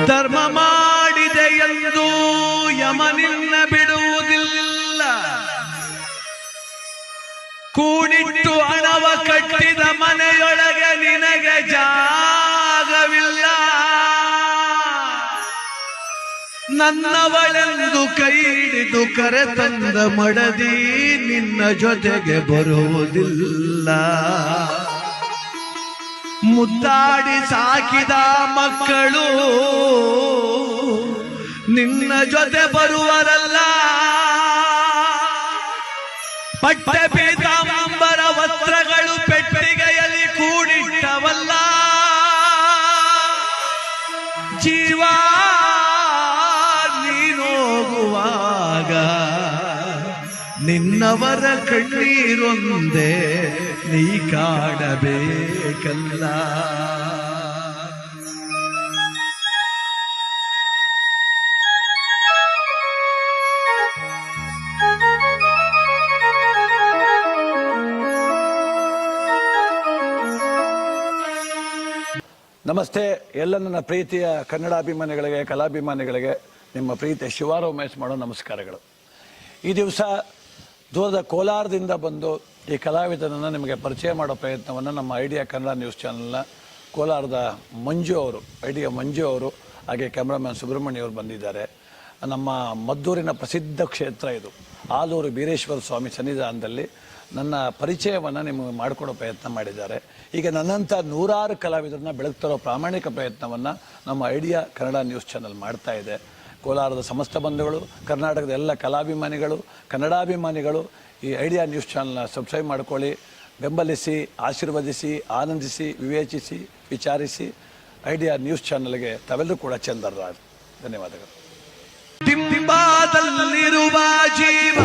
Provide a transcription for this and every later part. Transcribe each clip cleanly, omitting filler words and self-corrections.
ಧರ್ಮ ಮಾಡಿದೆ ಎಂದು ಯಮನಿನ್ನ ಬಿಡುವುದಿಲ್ಲ. ಕೂಡಿಟ್ಟು ಹಣವ ಕಟ್ಟಿದ ಮನೆಯೊಳಗೆ ನಿನಗೆ ಜಾಗವಿಲ್ಲ. ನನ್ನವಳೆಂದು ಕೈ ಹಿಡಿದು ಕರೆತಂದ ಮಡದಿ ನಿನ್ನ ಜೊತೆಗೆ ಬರುವುದಿಲ್ಲ. ಮುದ್ದಾಡಿ ಸಾಕಿದ ಮಕ್ಕಳು ನಿನ್ನ ಜೊತೆ ಬರುವರಲ್ಲ. ಪಟ್ಟೆ ಪೀತಾಂಬರ ವಸ್ತ್ರಗಳು ಪೆಟ್ಟಿಗೆಯಲ್ಲಿ ಕೂಡಿಟ್ಟವಲ್ಲ. ಜೀವ ನೀನೋಗುವಾಗ ನಿನ್ನವರ ಕಣ್ಣೀರೊಂದೇ ನೀ ಕಾಡಬೇಕಲ್ಲ. ನಮಸ್ತೆ ಎಲ್ಲ ನನ್ನ ಪ್ರೀತಿಯ ಕನ್ನಡಾಭಿಮಾನಿಗಳಿಗೆ, ಕಲಾಭಿಮಾನಿಗಳಿಗೆ ನಿಮ್ಮ ಪ್ರೀತಿಯ ಶಿವಾರ ಉಮೇಶ್ ಮಾಡೋ ನಮಸ್ಕಾರಗಳು. ಈ ದಿವಸ ದೂರದ ಕೋಲಾರದಿಂದ ಬಂದು ಈ ಕಲಾವಿದನನ್ನು ನಿಮಗೆ ಪರಿಚಯ ಮಾಡೋ ಪ್ರಯತ್ನವನ್ನು ನಮ್ಮ ಐಡಿಯಾ ಕನ್ನಡ ನ್ಯೂಸ್ ಚಾನಲ್ನ ಕೋಲಾರದ ಮಂಜು ಅವರು, ಐಡಿಯಾ ಮಂಜು ಅವರು, ಹಾಗೆ ಕ್ಯಾಮ್ರಾಮನ್ ಸುಬ್ರಹ್ಮಣ್ಯ ಅವರು ಬಂದಿದ್ದಾರೆ. ನಮ್ಮ ಮದ್ದೂರಿನ ಪ್ರಸಿದ್ಧ ಕ್ಷೇತ್ರ ಇದು, ಆಲೂರು ಬೀರೇಶ್ವರ ಸ್ವಾಮಿ ಸನ್ನಿಧಾನದಲ್ಲಿ ನನ್ನ ಪರಿಚಯವನ್ನು ನಿಮಗೆ ಮಾಡಿಕೊಡೋ ಪ್ರಯತ್ನ ಮಾಡಿದ್ದಾರೆ. ಈಗ ನನ್ನಂಥ ನೂರಾರು ಕಲಾವಿದರನ್ನ ಬೆಳಗ್ತಿರೋ ಪ್ರಾಮಾಣಿಕ ಪ್ರಯತ್ನವನ್ನು ನಮ್ಮ ಐಡಿಯಾ ಕನ್ನಡ ನ್ಯೂಸ್ ಚಾನಲ್ ಮಾಡ್ತಾ ಇದೆ. ಕೋಲಾರದ ಸಮಸ್ತ ಬಂಧುಗಳು, ಕರ್ನಾಟಕದ ಎಲ್ಲ ಕಲಾಭಿಮಾನಿಗಳು, ಕನ್ನಡಾಭಿಮಾನಿಗಳು ಈ ಐಡಿಯಾ ನ್ಯೂಸ್ ಚಾನಲ್ನ ಸಬ್ಸ್ಕ್ರೈಬ್ ಮಾಡ್ಕೊಳ್ಳಿ, ಬೆಂಬಲಿಸಿ, ಆಶೀರ್ವದಿಸಿ, ಆನಂದಿಸಿ, ವಿವೇಚಿಸಿ, ವಿಚಾರಿಸಿ. ಐಡಿಯಾ ನ್ಯೂಸ್ ಚಾನಲ್ಗೆ ತಾವೆಲ್ಲರೂ ಕೂಡ ಚಂದರ ಧನ್ಯವಾದಗಳು. ದಿಂಬಾದಲ್ಲಿರುವ ಜೀವ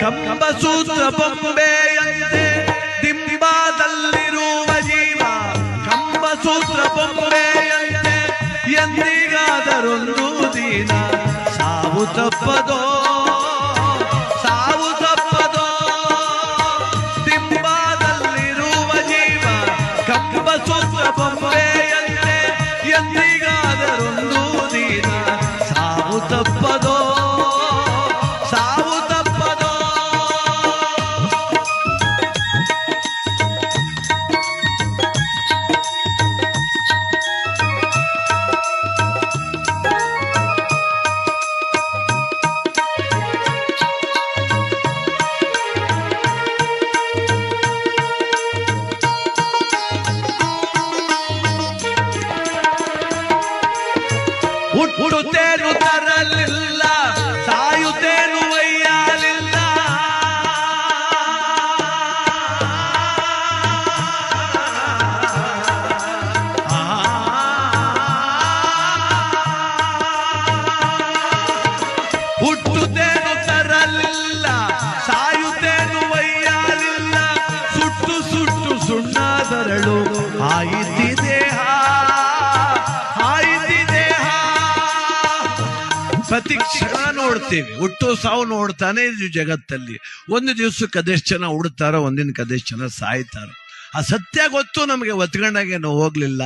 ಕಂಬಸೂತ್ರ ಬೊಂಬೆಯಂತೆ, ದಿಂಬಾದಲ್ಲಿರುವ ಜೀವ ಕಂಬಸೂತ್ರ ಬೊಂಬೆಯಂತೆ, ಎಂದಿಗಾದರೊಂದು ದಿನ ಸಾವು ತಪ್ಪದೋ, ಸಾವು ತಪ್ಪದೋ. ದಿಂಬಾದಲ್ಲಿರುವ ಜೀವ ಕಂಬಸೂತ್ರ ಬೊಂಬೆಯಂತೆ, ಎಂದಿಗಾದರೊಂದು ದಿನ ಸಾವು ತಪ್ಪದೋ, ಸಾವು ತಪ್ಪದೋ. ಹುಟ್ಟುತ್ತೇನು ತರಲಿಲ್ಲ, ಸಾಯುತ್ತೇನು ಒಯ್ಯಲಿಲ್ಲ. ಹುಟ್ಟುತ್ತೇನು ತರಲಿಲ್ಲ, ಸಾಯುತ್ತೇನು ಒಯ್ಯಲಿಲ್ಲ. ಸುಟ್ಟು ಸುಟ್ಟು ಸುಣ್ಣದರಳು ಆಯಿತಿದೆ ಪ್ರತಿ ಕ್ಷಣ ನೋಡ್ತೀವಿ. ಹುಟ್ಟು ಸಾವು ನೋಡ್ತಾನೆ ಇದು ಜಗತ್ತಲ್ಲಿ. ಒಂದು ದಿವಸಕ್ಕೆ ಅದೆಷ್ಟು ಜನ ಹುಡ್ತಾರೋ, ಒಂದಿನಕ್ಕೆ ಅದೆಷ್ಟು ಜನ ಸಾಯ್ತಾರೋ. ಆ ಸತ್ಯ ಗೊತ್ತು ನಮಗೆ. ಒತ್ಕೊಂಡಾಗೇನು ಹೋಗ್ಲಿಲ್ಲ,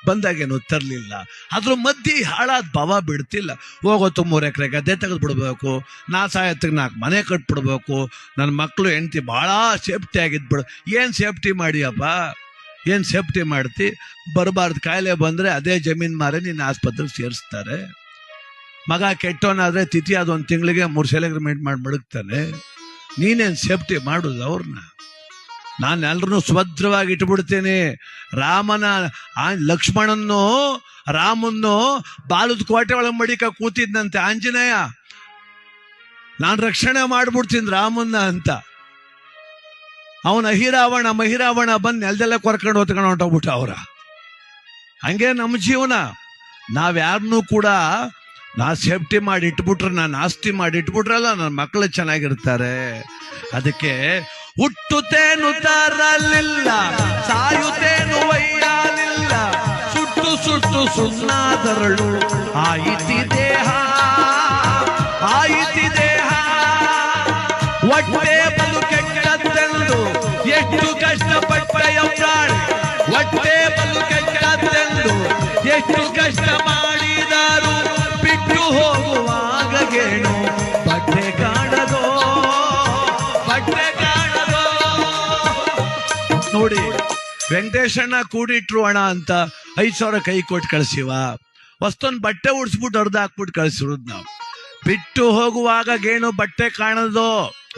ಬಂದಾಗೇನು ತರಲಿಲ್ಲ. ಅದ್ರ ಮಧ್ಯೆ ಹಾಳಾದ ಭಾವ ಬಿಡ್ತಿಲ್ಲ. ಹೋಗೋತು 3 ಎಕರೆ ಗದ್ದೆ ತೆಗೆದು ಬಿಡ್ಬೇಕು, ನಾ ಸಾಯತ್ತಿಗೆ 4 ಮನೆ ಕಟ್ಬಿಡ್ಬೇಕು, ನನ್ನ ಮಕ್ಕಳು ಹೆಂಡ್ತಿ ಭಾಳ ಸೇಫ್ಟಿ ಆಗಿದ್ಬಿಡು. ಏನು ಸೇಫ್ಟಿ ಮಾಡಿಯಪ್ಪ, ಏನು ಸೇಫ್ಟಿ ಮಾಡ್ತಿ? ಬರಬಾರ್ದು ಕಾಯಿಲೆ ಬಂದರೆ ಅದೇ ಜಮೀನು ಮಾರಿ ನಿನ್ನ ಆಸ್ಪತ್ರೆಗೆ ಸೇರಿಸ್ತಾರೆ. ಮಗ ಕೆಟ್ಟವನಾದ್ರೆ ತಿಥಿ ಆದ 1 ತಿಂಗಳಿಗೆ 3 ಸಲ ಅಗ್ರಿಮೆಂಟ್ ಮಾಡಿ ಮಡಗ್ತಾನೆ. ನೀನೇನು ಸೇಫ್ಟಿ ಮಾಡೋದು ಅವ್ರನ್ನ? ನಾನು ಎಲ್ಲರನ್ನೂ ಸುಭದ್ರವಾಗಿ ಇಟ್ಬಿಡ್ತೇನೆ. ಲಕ್ಷ್ಮಣನ್ನು ರಾಮನ್ನು ಬಾಲದ ಕೋಟೆ ಒಳಗೆ ಮಡಿಕ ಕೂತಿದ್ನಂತೆ ಆಂಜನೇಯ. ನಾನು ರಕ್ಷಣೆ ಮಾಡ್ಬಿಡ್ತೀನಿ ರಾಮನ್ನ ಅಂತ. ಅವನ ಮಹಿರಾವಣ ಬಂದು ನೆಲದೆಲ್ಲ ಕೊರ್ಕೊಂಡು ಹೊತ್ಕೊಂಡು ಹೊಂಟೋಗ್ಬಿಟ್ಟ ಅವ್ರ. ಹಂಗೆ ನಮ್ಮ ಜೀವನ. ನಾವ್ಯಾರನ್ನೂ ಕೂಡ ಸೇಫ್ಟಿ ಮಾಡಿ ಇಟ್ಬಿಟ್ರೆ, ನಾನು ಆಸ್ತಿ ಮಾಡಿ ಇಟ್ಬಿಟ್ರಲ್ಲ, ನನ್ನ ಮಕ್ಕಳು ಚೆನ್ನಾಗಿರ್ತಾರೆ. ಅದಕ್ಕೆ ಹುಟ್ಟುತ್ತೇನು ತರಲಿಲ್ಲ, ಸಾಯುತ್ತೇನು ಒಯ್ಯಲಿಲ್ಲ. ಸುಟ್ಟು ಸುಟ್ಟು ಸುಣ್ಣಾದರಳು ಆಯಿತಿ ದೇಹ, ಆಯಿತಿ ದೇಹ. ಹೊಟ್ಟೆ ಬಲು ಕೆಟ್ಟದ್ದೆಂದು ಎಷ್ಟು ಕಷ್ಟಪಟ್ಟೆಯ ಪ್ರಾಣಿ. ಹೊಟ್ಟೆ ಬಲು ಕೆಟ್ಟದ್ದೆಂದು ಎಷ್ಟು ಕಷ್ಟ ಮಾಡಿದರು ವೆಂಕಟೇಶಣ್ಣ ಕೂಡಿಟ್ರು ಅಣ್ಣ ಅಂತ 5,000 ಕೈ ಕೊಟ್ಟು ಕಳ್ಸಿವ. ವಸ್ತೊಂದು ಬಟ್ಟೆ ಉಡ್ಸ್ಬಿಟ್ಟು ಅರ್ಧ ಹಾಕ್ಬಿಟ್ಟು ಕಳ್ಸಿರೋದು ನಾವು. ಬಿಟ್ಟು ಹೋಗುವಾಗ ಗೇಣು ಬಟ್ಟೆ ಕಾಣೋದು,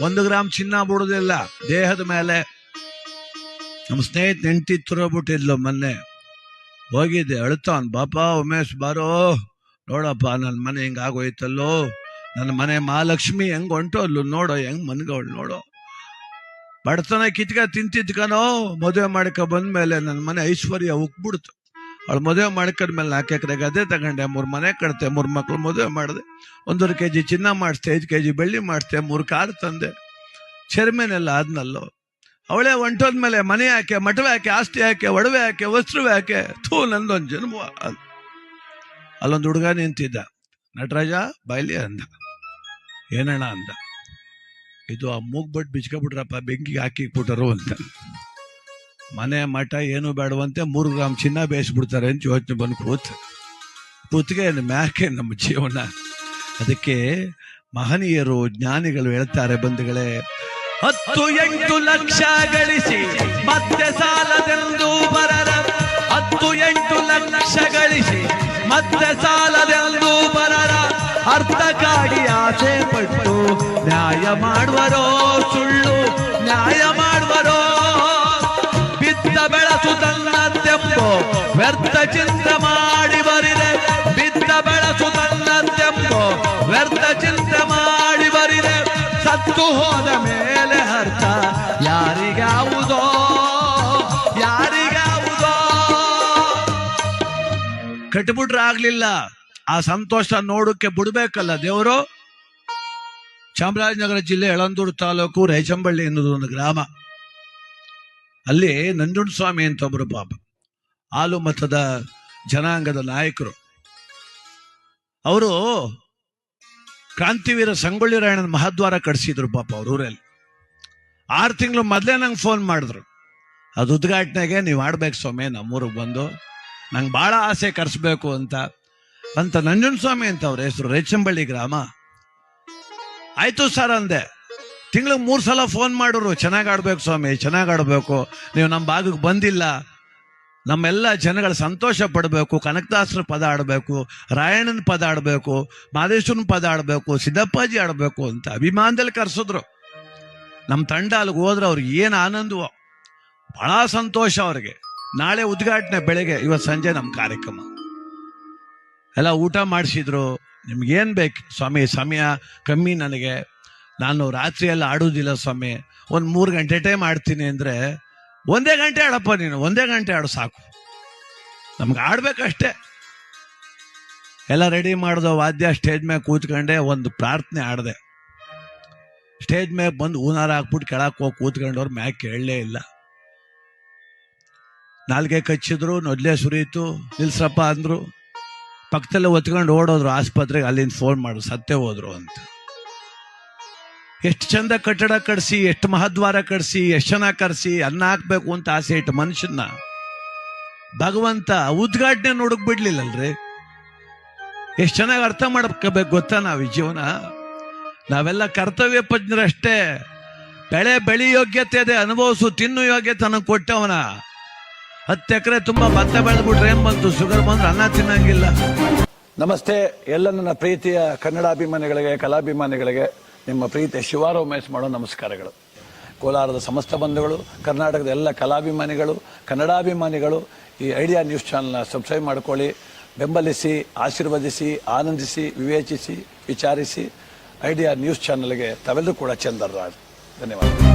1 ಗ್ರಾಮ್ ಚಿನ್ನ ಬಿಡೋದಿಲ್ಲ ದೇಹದ ಮೇಲೆ. ನಮ್ಮ ಸ್ನೇಹಿತ ನೆಂಟಿ ತುರೋಗ್ಬಿಟ್ಟಿದ್ಲು ಮೊನ್ನೆ. ಹೋಗಿದ್ದೆ, ಅಳ್ತಾವನ್, ಬಾಪ ಉಮೇಶ್ ಬಾರೋ ನೋಡಪ್ಪ ನನ್ನ ಮನೆ ಹಿಂಗ ಆಗೋಯ್ತಲ್ಲೋ, ನನ್ನ ಮನೆ ಮಹಾಲಕ್ಷ್ಮಿ ಹೆಂಗ್ ಹೊಂಟೋದ್ಲು ನೋಡೋ, ಹೆಂಗ್ ಮನ್ಗವಳು ನೋಡೋ, ಬಡತನ ಕಿತ್ಕ ತಿಂತಿದ್ಕನೋ, ಮದುವೆ ಮಾಡ್ಕೊ ಬಂದ್ಮೇಲೆ ನನ್ನ ಮನೆ ಐಶ್ವರ್ಯ ಉಕ್ಬಿಡ್ತು. ಅವಳು ಮದುವೆ ಮಾಡ್ಕೊಂಡ್ಮೇಲೆ 4 ಎಕರೆ ಗದೆ ತಗೊಂಡೆ, 3 ಮನೆ ಕಟ್ತೆ, 3 ಮಕ್ಳು ಮದುವೆ ಮಾಡಿದೆ, 1.5 kg ಚಿನ್ನ ಮಾಡಿಸ್ತೆ, 5 kg ಬೆಳ್ಳಿ ಮಾಡಿಸ್ತೆ, 3 ಕಾರ್ ತಂದೆ, ಚೇರ್ಮನ್ ಆದ್ನಲ್ಲೋ. ಅವಳೇ ಹೊಂಟೋದ್ಮೇಲೆ ಮನೆ ಯಾಕೆ, ಮಠವೆ ಯಾಕೆ, ಆಸ್ತಿ ಯಾಕೆ, ಒಡವೆ ಯಾಕೆ, ವಸ್ತ್ರವೇ ಯಾಕೆ, ಥೂ ನಂದೊಂದು ಜನ್ಮ. ಅಲ್ಲೊಂದು ಹುಡುಗ ನಿಂತಿದ್ದ, ನಟರಾಜ ಬಾಯ್ಲಿ ಅಂದ. ಏನಣ್ಣ ಅಂದ. ಇದು ಆ ಮೂಗ್ಬಟ್ಟು ಬಿಚ್ಕೊಬಿಟ್ರಪ್ಪ, ಬೆಂಕಿಗೆ ಹಾಕಿಬಿಟ್ಟರು ಅಂತ. ಮನೆ ಮಠ ಏನು ಬೇಡವಂತೆ, 3 ಗ್ರಾಮ್ ಚಿನ್ನ ಬೇಯಿಸ್ಬಿಡ್ತಾರೆ ಅಂತ ಯೋಚನೆ ಬಂದು ಕೂತ್ಗೆ ಮ್ಯಾಕೆ ನಮ್ಮ ಜೀವನ. ಅದಕ್ಕೆ ಮಹನೀಯರು ಜ್ಞಾನಿಗಳು ಹೇಳ್ತಾರೆ ಬಂಧುಗಳೇ, 10-8 ಲಕ್ಷ ಗಳಿಸಿ ಮತ್ತೆ ಸಾಲದೆಂದು ಬರರ, 10-8 ಲಕ್ಷ ಗಳಿಸಿ ಮತ್ತೆ ಸಾಲದೆಂದು ಬರರ, ಅರ್ಥಕ್ಕಾಗಿ ಆಸೆ ಪಟ್ಟು ನ್ಯಾಯ ಮಾಡುವರೋ, ಸುಳ್ಳು ನ್ಯಾಯ ಮಾಡುವರೋ, ಬಿದ್ದ ಬೆಳಸು ತನ್ನದ್ದೆಂಬೋ ವ್ಯರ್ಥ ಚಿಂತೆ ಮಾಡಿ ಬರಿದೆ, ಬಿದ್ದ ಬೆಳಸು ತನ್ನದ್ದೆಂಬೋ ವ್ಯರ್ಥ ಚಿಂತೆ ಮಾಡಿ ಬರಿದೆ, ಸತ್ತು ಹೋದ ಮೇಲೆ ಅರ್ಥ ಯಾರಿಗಾವುದೋ, ಯಾರಿಗಾವುದೋ. ಕಟ್ಬಿಟ್ರೆ ಆಗ್ಲಿಲ್ಲ, ಆ ಸಂತೋಷ ನೋಡಕ್ಕೆ ಬಿಡ್ಬೇಕಲ್ಲ ದೇವರು. ಚಾಮರಾಜನಗರ ಜಿಲ್ಲೆ ಯಳಂದೂರು ತಾಲೂಕು ರೇಚಂಬಳ್ಳಿ ಎನ್ನುವುದು ಒಂದು ಗ್ರಾಮ. ಅಲ್ಲಿ ನಂಜುಂಡಸ್ವಾಮಿ ಅಂತ ಒಬ್ರು ಪಾಪ ಹಾಲು ಮತದ ಜನಾಂಗದ ನಾಯಕರು. ಅವರು ಕ್ರಾಂತಿವೀರ ಸಂಗೊಳ್ಳಿ ರಾಯಣ್ಣನ ಮಹಾದ್ವಾರ ಕಟ್ಸಿದ್ರು ಪಾಪ ಅವ್ರ ಊರಲ್ಲಿ. 6 ತಿಂಗಳು ಮೊದಲೇ ನಂಗೆ ಫೋನ್ ಮಾಡಿದ್ರು, ಅದು ಉದ್ಘಾಟನೆಗೆ ನೀವು ಆಡ್ಬೇಕು ಸ್ವಾಮಿ, ನಮ್ಮೂರಿಗೆ ಬಂದು ನಂಗೆ ಭಾಳ ಆಸೆ ಕರ್ಸ್ಬೇಕು ಅಂತ ನಂಜುಂಡಸ್ವಾಮಿ ಅಂತ ಅವ್ರ ಹೆಸರು, ರೇಚಂಬಳ್ಳಿ ಗ್ರಾಮ. ಆಯ್ತು ಸರ್ ಅಂದೆ. ತಿಂಗಳಿಗೆ 3 ಸಲ ಫೋನ್ ಮಾಡೋರು, ಚೆನ್ನಾಗಿ ಆಡ್ಬೇಕು ಸ್ವಾಮಿ, ಚೆನ್ನಾಗಿ ಆಡ್ಬೇಕು, ನೀವು ನಮ್ಮ ಭಾಗಕ್ಕೆ ಬಂದಿಲ್ಲ, ನಮ್ಮೆಲ್ಲ ಜನಗಳ ಸಂತೋಷ ಪಡಬೇಕು, ಕನಕದಾಸರ ಪದ ಆಡಬೇಕು, ರಾಯಣ್ಣನ ಪದ ಆಡಬೇಕು, ಮಾದೇಶ್ವರನ ಪದ ಆಡಬೇಕು, ಸಿದ್ದಪ್ಪಾಜಿ ಆಡಬೇಕು ಅಂತ ಅಭಿಮಾನದಲ್ಲಿ ಕರೆಸಿದ್ರು. ನಮ್ಮ ತಂಡ ಅಲ್ಲಿಗೆ ಹೋದ್ರೆ ಅವ್ರಿಗೆ ಏನು ಆನಂದವೋ, ಬಹಳ ಸಂತೋಷ ಅವ್ರಿಗೆ. ನಾಳೆ ಉದ್ಘಾಟನೆ ಬೆಳಗ್ಗೆ, ಇವತ್ತು ಸಂಜೆ ನಮ್ಮ ಕಾರ್ಯಕ್ರಮ. ಎಲ್ಲ ಊಟ ಮಾಡಿಸಿದ್ರು. ನಿಮ್ಗೇನು ಬೇಕು ಸ್ವಾಮಿ, ಸಮಯ ಕಮ್ಮಿ ನನಗೆ, ನಾನು ರಾತ್ರಿ ಎಲ್ಲ ಆಡೋದಿಲ್ಲ ಸ್ವಾಮಿ, ಒಂದು 3 ಗಂಟೆ ಟೈಮ್ ಆಡ್ತೀನಿ ಅಂದರೆ, 1 ಗಂಟೆ ಆಡಪ್ಪ ನೀನು, 1 ಗಂಟೆ ಆಡು ಸಾಕು, ನಮ್ಗೆ ಆಡ್ಬೇಕಷ್ಟೇ. ಎಲ್ಲ ರೆಡಿ ಮಾಡ್ದೋ, ವಾದ್ಯ ಸ್ಟೇಜ್ ಮೇಲೆ ಕೂತ್ಕೊಂಡೆ, ಒಂದು ಪ್ರಾರ್ಥನೆ ಆಡಿದೆ. ಸ್ಟೇಜ್ ಮೇಲೆ ಬಂದು ಹೂನಾರ ಹಾಕ್ಬಿಟ್ಟು ಕೆಳಕ್ಕೆ ಹೋಗಿ ಕೂತ್ಕೊಂಡವ್ರು ಮ್ಯಾಕ್ ಕೇಳಲೇ ಇಲ್ಲ. ನಾಲ್ಗೆ ಕಚ್ಚಿದ್ರು, ನೊದ್ಲೆ ಸುರಿಯಿತು, ನಿಲ್ಸಪ್ಪ ಅಂದರು. ಪಕ್ಕದಲ್ಲೇ ಒತ್ಕೊಂಡು ಓಡೋದ್ರು ಆಸ್ಪತ್ರೆಗೆ, ಅಲ್ಲಿಂದ ಫೋನ್ ಮಾಡಿದ್ರು ಸತ್ತೇ ಹೋದ್ರು ಅಂತ. ಎಷ್ಟು ಚಂದ ಕಟ್ಟಡ ಕಟ್ಸಿ, ಎಷ್ಟು ಮಹದ್ವಾರ ಕಟ್ಸಿ, ಎಷ್ಟು ಚೆನ್ನಾಗಿ ಕರ್ಸಿ ಅನ್ನ ಹಾಕ್ಬೇಕು ಅಂತ ಆಸೆ ಇಟ್ಟು ಮನುಷ್ಯನ ಭಗವಂತ ಉದ್ಘಾಟನೆ ನೋಡಕ್ ಬಿಡ್ಲಿಲ್ಲಲ್ರಿ. ಎಷ್ಟು ಚೆನ್ನಾಗಿ ಅರ್ಥ ಮಾಡ್ಕೋಬೇಕು ಗೊತ್ತಾ ನಾವು ಈ ಜೀವನ. ನಾವೆಲ್ಲ ಕರ್ತವ್ಯ ಪಜ್ಞರಷ್ಟೇ. ಬೆಳಿ ಯೋಗ್ಯತೆ ಇದೆ, ಅನುಭವಿಸು, ತಿನ್ನು ಯೋಗ್ಯತೆ ನನಗೆ ಕೊಟ್ಟವನ. 10 ಎಕರೆ ತುಂಬಾ ಭತ್ತ ಬೆಳೆದ್ಬಿಟ್ರೆ ಏನ್ ಬಂತು, ಶುಗರ್ ಬಂದ್ರೆ ಅನ್ನ ತಿನ್ನಂಗಿಲ್ಲ. ನಮಸ್ತೆ ಎಲ್ಲ ನನ್ನ ಪ್ರೀತಿಯ ಕನ್ನಡಾಭಿಮಾನಿಗಳಿಗೆ, ಕಲಾಭಿಮಾನಿಗಳಿಗೆ ನಿಮ್ಮ ಪ್ರೀತಿಯ ಶಿವಾರ ಉಮೇಶ್ ಮಾಡೋ ನಮಸ್ಕಾರಗಳು. ಕೋಲಾರದ ಸಮಸ್ತ ಬಂಧುಗಳು, ಕರ್ನಾಟಕದ ಎಲ್ಲ ಕಲಾಭಿಮಾನಿಗಳು, ಕನ್ನಡಾಭಿಮಾನಿಗಳು ಈ ಐಡಿಯಾ ನ್ಯೂಸ್ ಚಾನಲ್ನ ಸಬ್ಸ್ಕ್ರೈಬ್ ಮಾಡ್ಕೊಳ್ಳಿ, ಬೆಂಬಲಿಸಿ, ಆಶೀರ್ವದಿಸಿ, ಆನಂದಿಸಿ, ವಿವೇಚಿಸಿ, ವಿಚಾರಿಸಿ. ಐಡಿಯಾ ನ್ಯೂಸ್ ಚಾನಲ್ಗೆ ತಾವೆಲ್ಲರೂ ಕೂಡ ಚಂದರ್ರಾಜ್. ಧನ್ಯವಾದ.